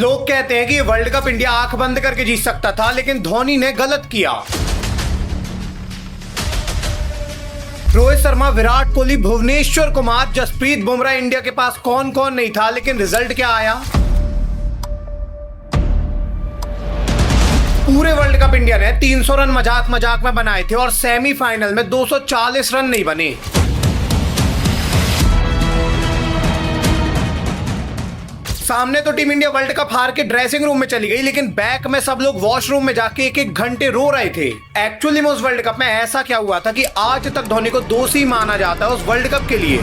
लोग कहते हैं कि वर्ल्ड कप इंडिया आंख बंद करके जीत सकता था, लेकिन धोनी ने गलत किया। रोहित शर्मा, विराट कोहली, भुवनेश्वर कुमार, जसप्रीत बुमराह, इंडिया के पास कौन कौन नहीं था, लेकिन रिजल्ट क्या आया? पूरे वर्ल्ड कप इंडिया ने 300 रन मजाक मजाक में बनाए थे और सेमीफाइनल में 240 रन नहीं बने। सामने तो टीम इंडिया वर्ल्ड कप हार के ड्रेसिंग रूम में चली गई, लेकिन बैक में सब लोग वॉशरूम में जाके एक एक घंटे रो रहे थे। एक्चुअली में उस वर्ल्ड कप में ऐसा क्या हुआ था कि आज तक धोनी को दोषी माना जाता है उस वर्ल्ड कप के लिए।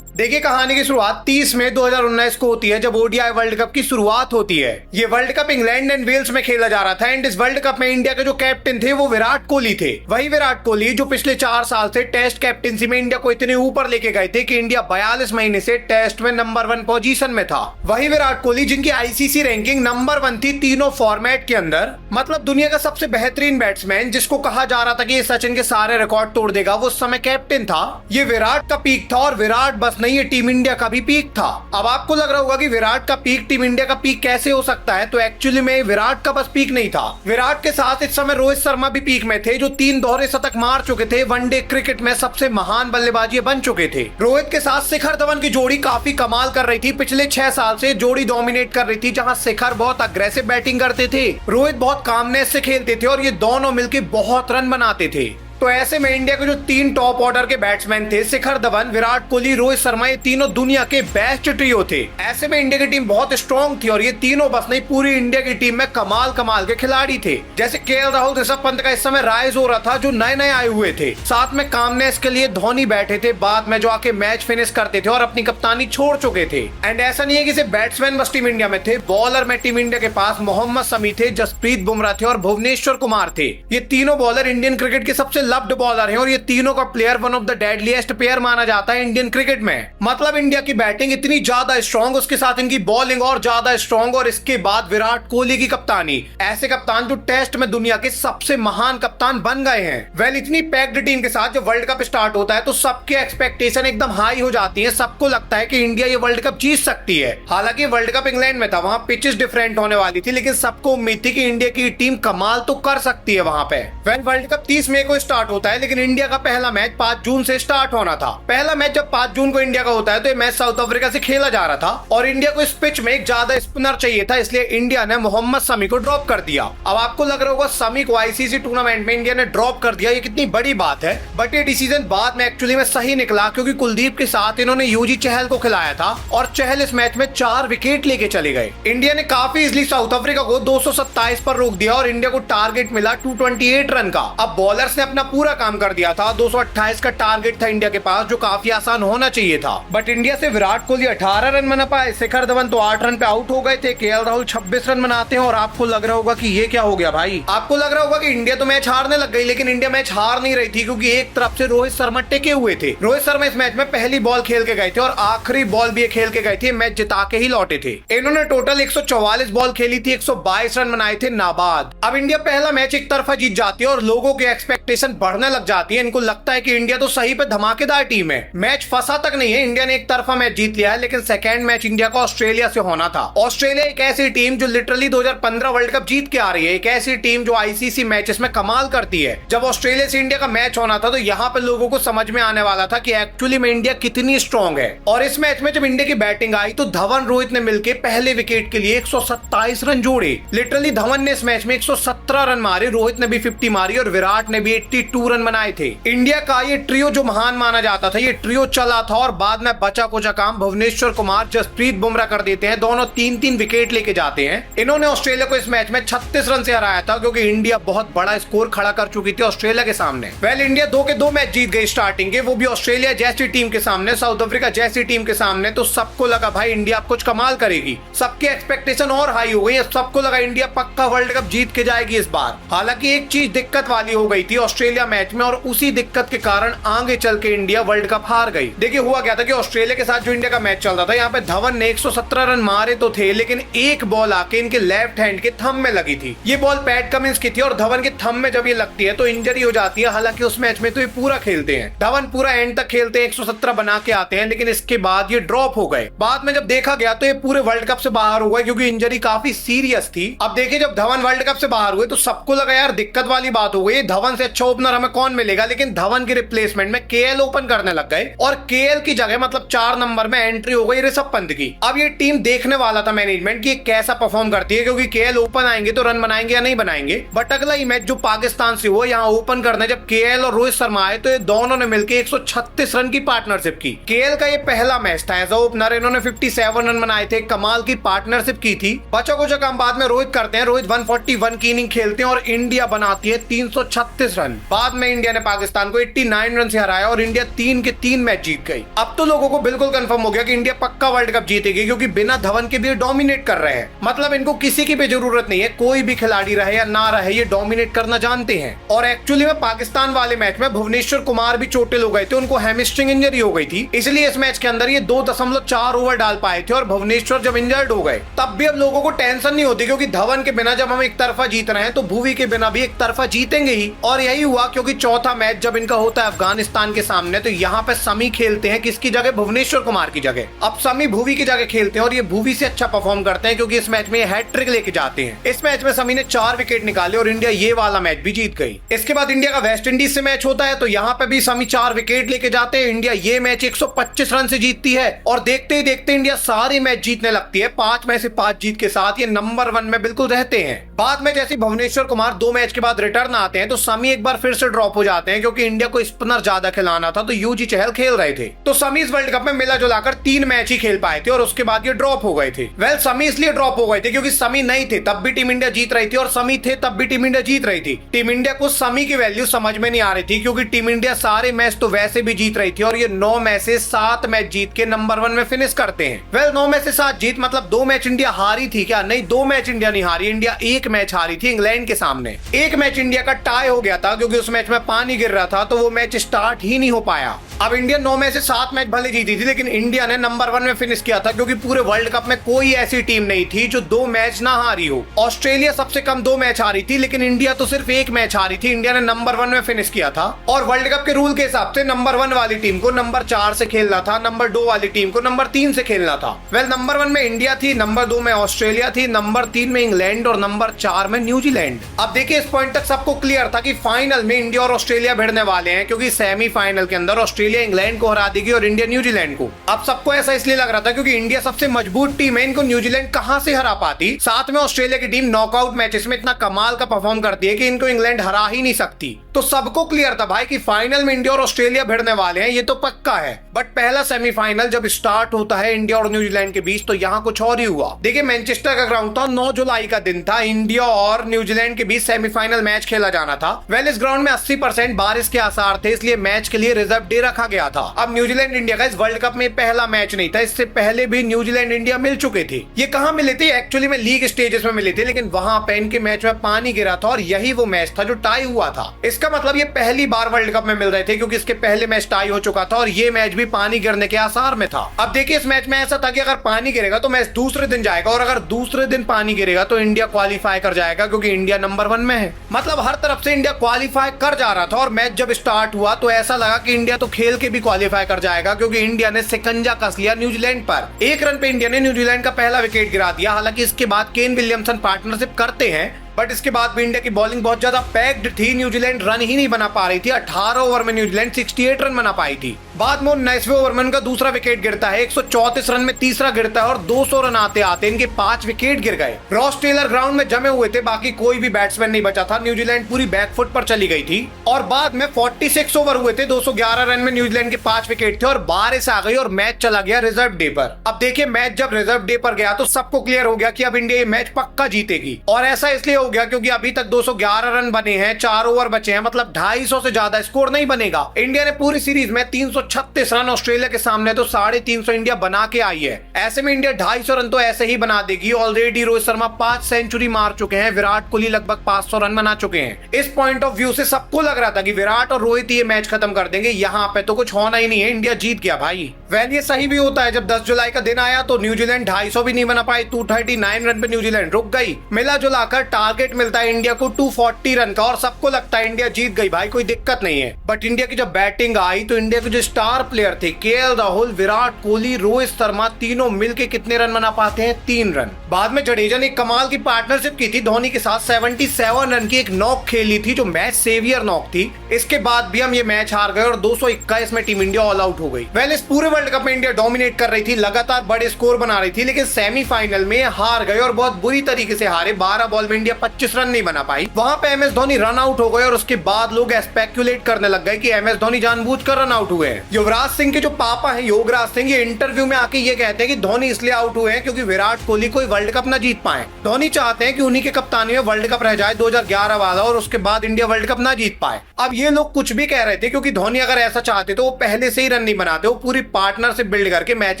देखिए, कहानी की शुरुआत 30 मई 2019 को होती है, जब ओडीआई वर्ल्ड कप की शुरुआत होती है। ये world cup England and Wales में खेला जा रहा था एंड इस वर्ल्ड कप में इंडिया के जो कैप्टन थे वो विराट कोहली थे। वही विराट कोहली जो पिछले 4 साल से टेस्ट कैप्टनसी में इंडिया को इतने ऊपर लेके गए थे कि इंडिया 42 महीने से टेस्ट में नंबर 1 पोजीशन में था। वही विराट कोहली जिनकी आईसीसी रैंकिंग नंबर 1 थी तीनों फॉर्मेट के अंदर, मतलब दुनिया का सबसे बेहतरीन बैट्समैन जिसको कहा जा रहा था कि ये सचिन के सारे रिकॉर्ड तोड़ देगा, वो उस समय कैप्टन था। ये विराट का पीक था और विराट बस नहीं, ये टीम इंडिया का भी पीक था। अब आपको लग रहा होगा कि विराट का पीक टीम इंडिया का पीक कैसे हो सकता है, तो एक्चुअली में विराट का बस पीक नहीं था। विराट के साथ इस समय रोहित शर्मा भी पीक में थे, जो 3 दोहरे शतक मार चुके थे, वनडे क्रिकेट में सबसे महान बल्लेबाजी बन चुके थे। रोहित के साथ शिखर धवन की जोड़ी काफी कमाल कर रही थी, पिछले 6 साल से जोड़ी डोमिनेट कर रही थी, जहां शिखर बहुत अग्रेसिव बैटिंग करते थे, रोहित बहुत कामनेस से खेलते थे और ये दोनों मिलकर बहुत रन बनाते थे। तो ऐसे में इंडिया के जो 3 टॉप ऑर्डर के बैट्समैन थे, शिखर धवन, विराट कोहली, रोहित शर्मा, ये तीनों दुनिया के बेस्ट ट्रियो थे। ऐसे में इंडिया की टीम बहुत स्ट्रॉन्ग थी और ये तीनों बस नहीं, पूरी इंडिया की टीम में कमाल कमाल के खिलाड़ी थे। जैसे केएल राहुल, ऋषभ पंत का इस समय राइज हो रहा था, जो नए नए आए हुए थे। साथ में कामनेस के लिए धोनी बैठे थे बाद में, जो आके मैच फिनिश करते थे और अपनी कप्तानी छोड़ चुके थे। एंड ऐसा नहीं है कि सिर्फ बैट्समैन बस टीम इंडिया में थे, बॉलर में टीम इंडिया के पास मोहम्मद शमी थे, जसप्रीत बुमराह थे और भुवनेश्वर कुमार थे। ये तीनों बॉलर इंडियन क्रिकेट के सबसे लव्ड बॉलर हैं और ये तीनों का player one of the deadliest player माना जाता है इंडियन क्रिकेट में। मतलब इंडिया की बैटिंग इतनी ज्यादा स्ट्रॉन्ग, उसके साथ इनकी बॉलिंग और ज्यादा स्ट्रॉन्ग, और इसके बाद विराट कोहली की कप्तानी। ऐसे कप्तान जो टेस्ट में दुनिया के सबसे महान कप्तान बन गए हैं। वेल, इतनी पैक्ड टीम के साथ जब वर्ल्ड कप स्टार्ट होता है तो सबके एक्सपेक्टेशन एकदम हाई हो जाती है। सबको लगता है कि इंडिया ये वर्ल्ड कप जीत सकती है। हालांकि वर्ल्ड कप इंग्लैंड में था, वहां पिचेस डिफरेंट होने वाली थी, लेकिन सबको उम्मीद थी कि इंडिया की टीम कमाल तो कर सकती है वहां पे। वेल, वर्ल्ड कप 30 मई को स्टार्ट होता है, लेकिन इंडिया का पहला मैच 5 जून से स्टार्ट होना था। पहला मैच जब 5 जून को इंडिया का होता है तो ये मैच साउथ अफ्रीका से खेला जा रहा था और इंडिया को इस पिच में एक ज्यादा स्पिनर चाहिए था, इसलिए इंडिया ने मोहम्मद शमी को ड्रॉप कर दिया। अब आपको लग रहा होगा शमी को आईसीसी टूर्नामेंट में इंडिया ने ड्रॉप कर दिया, ये कितनी बड़ी बात है, बट ये डिसीजन बाद में एक्चुअली में सही निकला, क्योंकि कुलदीप के साथ इन्होंने यूजी चहल को खिलाया था और चहल इस मैच में 4 विकेट लेके चले गए। इंडिया ने काफी इजली साउथ अफ्रीका को 227 पर रोक दिया और इंडिया को टारगेट मिला 228 रन का। अब बॉलर्स ने अपना पूरा काम कर दिया था, 228 का टारगेट था इंडिया के पास, जो काफी आसान होना चाहिए था। बट इंडिया से विराट कोहली 18 रन बना पाए, शिखर धवन तो 8 रन पे आउट हो गए थे, केएल राहुल 26 रन बनाते हैं और आपको लग रहा होगा कि ये क्या हो गया भाई। आपको लग रहा होगा कि इंडिया तो मैच हारने लग गई, लेकिन इंडिया मैच हार नहीं रही थी, क्योंकि एक तरफ से रोहित शर्मा टिके हुए थे। रोहित शर्मा इस मैच में पहली बॉल खेल के गए थे और आखिरी बॉल भी खेल के गए थे, मैच जिता के ही लौटे थे। इन्होंने टोटल 144 बॉल खेली थी, 122 रन बनाए थे नाबाद। अब इंडिया पहला मैच एक तरफा जीत जाती है और लोगों की एक्सपेक्टेशन बढ़ने लग जाती है। इनको लगता है कि इंडिया तो सही पे धमाकेदार टीम है, मैच फंसा तक नहीं है, इंडिया ने एक तरफा मैच जीत लिया है। लेकिन सेकंड मैच इंडिया को ऑस्ट्रेलिया से होना था। ऑस्ट्रेलिया एक ऐसी टीम जो लिटरली 2015 वर्ल्ड कप जीत के आ रही है, एक ऐसी टीम जो आईसीसी मैचेस में कमाल करती है। जब ऑस्ट्रेलिया से इंडिया का मैच होना था तो यहाँ पे लोगों को समझ में आने वाला था कि एक्चुअली में इंडिया कितनी स्ट्रॉन्ग है। और इस मैच में जब इंडिया की बैटिंग आई तो धवन रोहित ने मिलकर पहले विकेट के लिए 127 रन जोड़े। लिटरली धवन ने इस मैच में 117 रन मारे, रोहित ने भी 50 मारी और विराट ने भी 82 रन बनाए थे। इंडिया का ये ट्रियो जो महान माना जाता था, ये ट्रियो चला था और बाद में बचा कुचा काम भुवनेश्वर कुमार, जसप्रीत बुमराह कर देते हैं। दोनों 3-3 विकेट लेके जाते हैं। इन्होंने ऑस्ट्रेलिया को इस मैच में 36 रन से हराया था, क्योंकि इंडिया बहुत बड़ा स्कोर खड़ा कर चुकी थी ऑस्ट्रेलिया के सामने। वेल, इंडिया 2 के 2 मैच जीत गई स्टार्टिंग के, वो भी ऑस्ट्रेलिया जैसी टीम के सामने, साउथ अफ्रीका जैसी टीम के सामने। तो सबको लगा भाई इंडिया कुछ कमाल करेगी, सबकी एक्सपेक्टेशन और हाई हो गई। सबको लगा इंडिया पक्का वर्ल्ड कप जीत के जाएगी इस बार। हालांकि एक चीज दिक्कत वाली हो गई थी, ऑस्ट्रेलिया ऑस्ट्रेलिया मैच में और उसी दिक्कत के कारण आगे चल के इंडिया वर्ल्ड कप हार गई। देखिए हुआ क्या था कि ऑस्ट्रेलिया के साथ जो इंडिया का मैच चल रहा था, यहाँ पे धवन ने 117 रन मारे तो थे, लेकिन एक बॉल आके इनके लेफ्ट हैंड के थंब में लगी थी। ये बॉल पैट कमिंस की थी और धवन के थंब में जब ये लगती है तो इंजरी हो जाती है। हालांकि उस मैच में तो ये पूरा खेलते हैं, धवन पूरा एंड तक खेलते हैं, 117 बना के आते हैं, लेकिन इसके बाद ये ड्रॉप हो गए। बाद में जब देखा गया तो ये पूरे वर्ल्ड कप से बाहर हो गए क्योंकि इंजरी काफी सीरियस थी। अब देखिए जब धवन वर्ल्ड कप से बाहर हुए तो सबको लगा यार दिक्कत वाली बात हो गई, धवन से अच्छा ओपनर हमें कौन मिलेगा, लेकिन धवन के रिप्लेसमेंट में केएल ओपन करने लग गए और केएल की जगह मतलब 4 नंबर में एंट्री हो गई ऋषभ पंत की। अब ये टीम देखने वाला था मैनेजमेंट की कैसा परफॉर्म करती है, क्योंकि केएल ओपन आएंगे तो रन बनाएंगे या नहीं बनाएंगे। बट अगला ही मैच जो पाकिस्तान से हुआ, यहाँ ओपन करने जब केएल और रोहित शर्मा आए तो ये दोनों ने मिलकर 136 रन की पार्टनरशिप की। केएल का ये पहला मैच था एज अ ओपनर, इन्होंने 57 रन बनाए थे, कमाल की पार्टनरशिप की थी। बचा कुछ काम बाद में रोहित करते हैं, रोहित 141 की इनिंग खेलते हैं और इंडिया बनाती है 336 रन। बाद में इंडिया ने पाकिस्तान को 89 रन से हराया और इंडिया 3 के 3 मैच जीत गई। अब तो लोगों को बिल्कुल कंफर्म हो गया कि इंडिया पक्का वर्ल्ड कप जीतेगी, क्योंकि बिना धवन के भी डोमिनेट कर रहे हैं। मतलब इनको किसी की भी जरूरत नहीं है, कोई भी खिलाड़ी रहे या ना रहे ये डोमिनेट करना जानते हैं। और एक्चुअली में पाकिस्तान वाले मैच में भुवनेश्वर कुमार भी चोटिल हो गए थे, उनको हैमस्ट्रिंग इंजरी हो गई थी, इसलिए इस मैच के अंदर ये 2.4 ओवर डाल पाए थे और भुवनेश्वर जब इंजर्ड हो गए तब भी अब लोगों को टेंशन नहीं होती, क्योंकि धवन के बिना जब हम एक तरफा जीत रहे हैं तो भुवी के बिना भी एक तरफा जीतेंगे ही। और यही हुआ, क्योंकि चौथा मैच जब इनका होता है अफगानिस्तान के सामने तो यहाँ पे समी खेलते हैं किसकी जगह, भुवनेश्वर कुमार की जगह। अब समी भुवी की जगह खेलते हैं और ये भुवी से अच्छा परफॉर्म करते हैं, क्योंकि इस मैच में हैट्रिक लेके जाते हैं। इस मैच में समी ने 4 विकेट निकाले और इंडिया ये वाला मैच भी जीत गई। इसके बाद इंडिया का वेस्ट इंडीज से मैच होता है तो यहाँ पे भी समी 4 विकेट लेके जाते हैं। इंडिया ये मैच 125 रन से जीतती है और देखते ही देखते इंडिया सारे मैच जीतने लगती है। 5 में से 5 जीत के साथ ये नंबर 1 में बिल्कुल रहते हैं। बाद में जैसे भुवनेश्वर कुमार 2 मैच के बाद रिटर्न आते हैं तो समी एक बार फिर से ड्रॉप हो जाते हैं, क्योंकि इंडिया को स्पिनर ज्यादा खिलाना था तो यूजी चहल खेल रहे थे। तो समी इस वर्ल्ड कप में मिला जुलाकर 3 मैच ही खेल पाए थे और उसके बाद ये ड्रॉप हो गए थे। वेल समी इसलिए ड्रॉप हो गए थे क्योंकि समी नहीं थे तब भी टीम इंडिया जीत रही थी और समी थे तब भी टीम इंडिया जीत रही थी। टीम इंडिया को समी की वैल्यू समझ में नहीं आ रही थी, क्योंकि टीम इंडिया सारे मैच तो वैसे भी जीत रही थी और ये 9 में से 7 मैच जीत के नंबर 1 में फिनिश करते हैं। वेल 9 में से 7 जीत मतलब 2 मैच इंडिया हारी थी क्या? नहीं, 2 मैच इंडिया नहीं हारी, इंडिया 1 मैच हारी थी इंग्लैंड के सामने। एक मैच इंडिया का टाई हो गया था क्योंकि उस मैच में पानी गिर रहा था तो वो मैच स्टार्ट ही नहीं हो पाया। अब इंडिया 9 में से 7 मैच भले जीती थी, लेकिन इंडिया ने नंबर 1 में फिनिश किया था, क्योंकि पूरे वर्ल्ड कप में कोई ऐसी टीम नहीं थी जो 2 मैच ना हारी हो। ऑस्ट्रेलिया सबसे कम 2 मैच हारी थी, लेकिन इंडिया तो सिर्फ 1 मैच हारी थी। इंडिया ने नंबर 1 में फिनिश किया था और वर्ल्ड कप के रूल के हिसाब से नंबर 1 वाली टीम को नंबर 4 से खेलना था, नंबर 2 वाली टीम को नंबर 3 से खेलना था। वेल नंबर 1 में इंडिया थी, नंबर 2 में ऑस्ट्रेलिया थी, नंबर 3 में इंग्लैंड और नंबर 4 में न्यूजीलैंड। अब देखिए इस पॉइंट तक सबको क्लियर था कि फाइनल में इंडिया और ऑस्ट्रेलिया भिड़ने वाले हैं, क्योंकि सेमीफाइनल के अंदर ऑस्ट्रेलिया इंग्लैंड को हरा देगी और इंडिया न्यूजीलैंड को। अब सबको ऐसा इसलिए लग रहा था क्योंकि इंडिया सबसे मजबूत टीम है, इनको न्यूजीलैंड कहां से हरा पाती। साथ में ऑस्ट्रेलिया की टीम नॉकआउट मैचेस में इतना कमाल का परफॉर्म करती है कि इनको इंग्लैंड हरा ही नहीं सकती। तो सबको क्लियर था भाई कि फाइनल में इंडिया और ऑस्ट्रेलिया भिड़ने वाले हैं, ये तो पक्का है। बट पहला सेमीफाइनल जब स्टार्ट होता है इंडिया और न्यूजीलैंड के बीच तो यहाँ कुछ और ही हुआ। देखिए मैनचेस्टर का ग्राउंड था, 9 जुलाई का दिन था, इंडिया और न्यूजीलैंड के बीच सेमीफाइनल मैच खेला जाना था। वेल इस ग्राउंड में 80% बारिश के आसार थे, इसलिए मैच के लिए रिजर्व डे रखा गया था। अब न्यूजीलैंड इंडिया का इस वर्ल्ड कप में पहला मैच नहीं था, इससे पहले भी न्यूजीलैंड इंडिया मिल चुके थे। ये कहाँ मिले थे? एक्चुअली में लीग स्टेजेस में मिले थे, लेकिन वहां पे इनके मैच में पानी गिरा था और यही वो मैच था जो टाई हुआ था। इसका मतलब ये पहली बार वर्ल्ड कप में मिल रहे थे, क्योंकि इसके पहले मैच टाई हो चुका था और ये मैच भी पानी गिरने के आसार में था। अब देखिए इस मैच में ऐसा था कि अगर पानी गिरेगा तो मैच दूसरे दिन जाएगा और अगर दूसरे दिन पानी गिरेगा तो इंडिया क्वालिफाई कर जाएगा, क्योंकि इंडिया नंबर 1 में है। मतलब हर तरफ से इंडिया क्वालिफाई कर जा रहा था और मैच जब स्टार्ट हुआ तो ऐसा लगा कि इंडिया तो खेल के भी क्वालिफाई कर जाएगा, क्योंकि इंडिया ने शिकंजा कस लिया न्यूजीलैंड पर। 1 रन पे इंडिया ने न्यूजीलैंड का पहला विकेट गिरा दिया। हालांकि इसके बाद केन विलियमसन पार्टनरशिप करते हैं, बट इसके बाद भी इंडिया की बॉलिंग बहुत ज्यादा पैक्ड थी, न्यूजीलैंड रन ही नहीं बना पा रही थी। 18 ओवर में न्यूजीलैंड 68 रन बना पाई थी। बाद में 19वें ओवर में उनका दूसरा विकेट गिरता है, 134 रन में तीसरा गिरता है और 200 रन आते आते इनके 5 विकेट गिर गए। रॉस टेलर ग्राउंड में जमे हुए थे, बाकी कोई भी बैट्समैन नहीं बचा था। न्यूजीलैंड पूरी बैकफुट पर चली गई थी और बाद में 46 ओवर हुए थे, 211 रन में न्यूजीलैंड के 5 विकेट थे और बारिश आ गई और मैच चला गया रिजर्व डे पर। अब देखिए मैच जब रिजर्व डे पर गया तो सबको क्लियर हो गया कि अब इंडिया ये मैच पक्का जीतेगी, और ऐसा इसलिए हो गया क्योंकि अभी तक 211 रन बने हैं, 4 ओवर बचे हैं, मतलब 250 से ज्यादा स्कोर नहीं बनेगा। इंडिया ने पूरी सीरीज में 336 रन ऑस्ट्रेलिया के सामने तो 350 इंडिया बना के आई है। ऐसे में इंडिया 250 रन तो ऐसे ही बना देगी। ऑलरेडी रोहित शर्मा 5 सेंचुरी मार चुके हैं, विराट कोहली लगभग 500 रन बना चुके हैं। इस पॉइंट ऑफ व्यू से सबको लग रहा था कि विराट और रोहित ये मैच खत्म कर देंगे। यहाँ पे तो कुछ होना ही नहीं है, इंडिया जीत गया भाई। वेल ये सही भी होता है। जब 10 जुलाई का दिन आया तो न्यूजीलैंड 250 भी नहीं बना पाई, 239 रन पे न्यूजीलैंड रुक गई। मिला जुलाकर टारगेट मिलता है इंडिया को 240 रन का और सबको लगता है इंडिया जीत गई भाई, कोई दिक्कत नहीं है। बट इंडिया की जब बैटिंग आई तो इंडिया के जो स्टार प्लेयर थे केएल राहुल, विराट कोहली, रोहित शर्मा, तीनों मिलके कितने रन बना पाते हैं? 3 रन। बाद में जडेजा ने कमाल की पार्टनरशिप की थी धोनी के साथ, 77 रन की एक नॉक खेली थी जो मैच सेवियर नॉक थी। इसके बाद भी हम ये मैच हार गए और 221 में टीम इंडिया ऑल आउट हो गई। वेल इस पूरे वर्ल्ड कप में इंडिया डोमिनेट कर रही थी, लगातार बड़े स्कोर बना रही थी, लेकिन सेमीफाइनल में हार गए और बहुत बुरी तरीके से हारे। 12 बॉल में इंडिया 25 रन नहीं बना पाई। वहां पे एमएस धोनी रन आउट हो गए और उसके बाद लोग स्पेक्युलेट करने लग गए कि एमएस धोनी जानबूझकर रन आउट हुए हैं। युवराज सिंह के जो पापा हैं योगराज सिंह, ये इंटरव्यू में आके ये कहते हैं कि धोनी इसलिए आउट हुए हैं क्योंकि विराट कोहली कोई वर्ल्ड कप न जीत पाए। धोनी चाहते हैं कि उन्हीं के कप्तानी में वर्ल्ड कप रह जाए 2011 वाला और उसके बाद इंडिया वर्ल्ड कप ना जीत पाए। अब ये लोग कुछ भी कह रहे थे क्योंकि धोनी अगर ऐसा चाहते तो वो पहले से ही रन नहीं बनाते, वो पूरी पार्टनरशिप बिल्ड करके मैच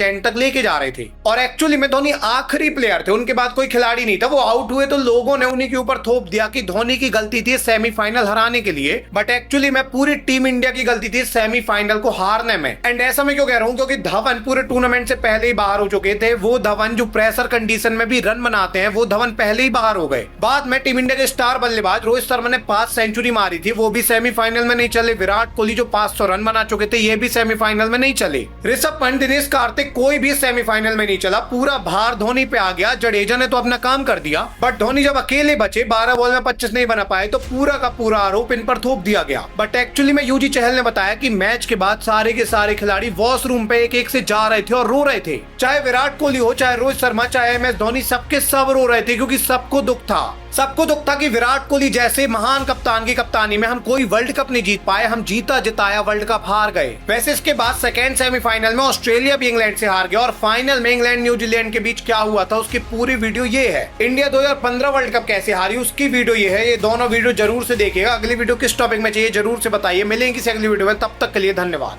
एंड तक लेके जा रहे थे। और एक्चुअली में धोनी आखिरी प्लेयर थे, उनके बाद कोई खिलाड़ी नहीं था। वो आउट हुए तो लोगों ने उन्हीं के ऊपर थोप दिया कि धोनी की गलती थी सेमीफाइनल हराने के लिए, बट एक्चुअली में पूरी टीम इंडिया की गलती थी सेमीफाइनल को हारने में। एंड ऐसा मैं क्यों कह रहा हूँ क्योंकि धवन पूरे टूर्नामेंट से पहले ही बाहर हो चुके थे। वो धवन जो प्रेशर कंडीशन में भी रन बनाते हैं, वो धवन पहले ही बाहर हो गए। बाद में टीम इंडिया के स्टार बल्लेबाज रोहित शर्मा ने 5 सेंचुरी मारी थी, वो भी सेमीफाइनल में नहीं चले। विराट कोहली जो 500 रन बना चुके थे, ये भी सेमीफाइनल में नहीं चले। ऋषभ पंत, दिनेश कार्तिक, कोई भी सेमीफाइनल में नहीं चला। पूरा भार धोनी पे आ गया। जडेजा ने तो अपना काम कर दिया, बट धोनी जब अकेले बचे, 12 बॉल में 25 नहीं बना पाए, तो पूरा का पूरा आरोप इन पर थोप दिया गया। बट एक्चुअली में यूजी चहल ने बताया कि मैच के बाद सारे के सारे खिलाड़ी वॉशरूम पे एक एक से जा रहे थे और रो रहे थे। चाहे विराट कोहली हो, चाहे रोहित शर्मा, चाहे एमएस धोनी, सबके सब रो रहे थे क्योंकि सबको दुख था। सबको दुख था कि विराट कोहली जैसे महान कप्तान की कप्तानी में हम कोई वर्ल्ड कप नहीं जीत पाए, हम जीता जिताया वर्ल्ड कप हार गए। वैसे इसके बाद सेकेंड सेमीफाइनल में ऑस्ट्रेलिया भी इंग्लैंड से हार गया और फाइनल में इंग्लैंड न्यूजीलैंड के बीच क्या हुआ था उसकी पूरी वीडियो ये है। इंडिया 2015 वर्ल्ड कप कैसे हारी उसकी वीडियो ये है। ये दोनों वीडियो जरूर से देखिएगा। अगली वीडियो किस टॉपिक में चाहिए जरूर से बताइए। मिलेंगे किसी अगली वीडियो में, तब तक के लिए धन्यवाद।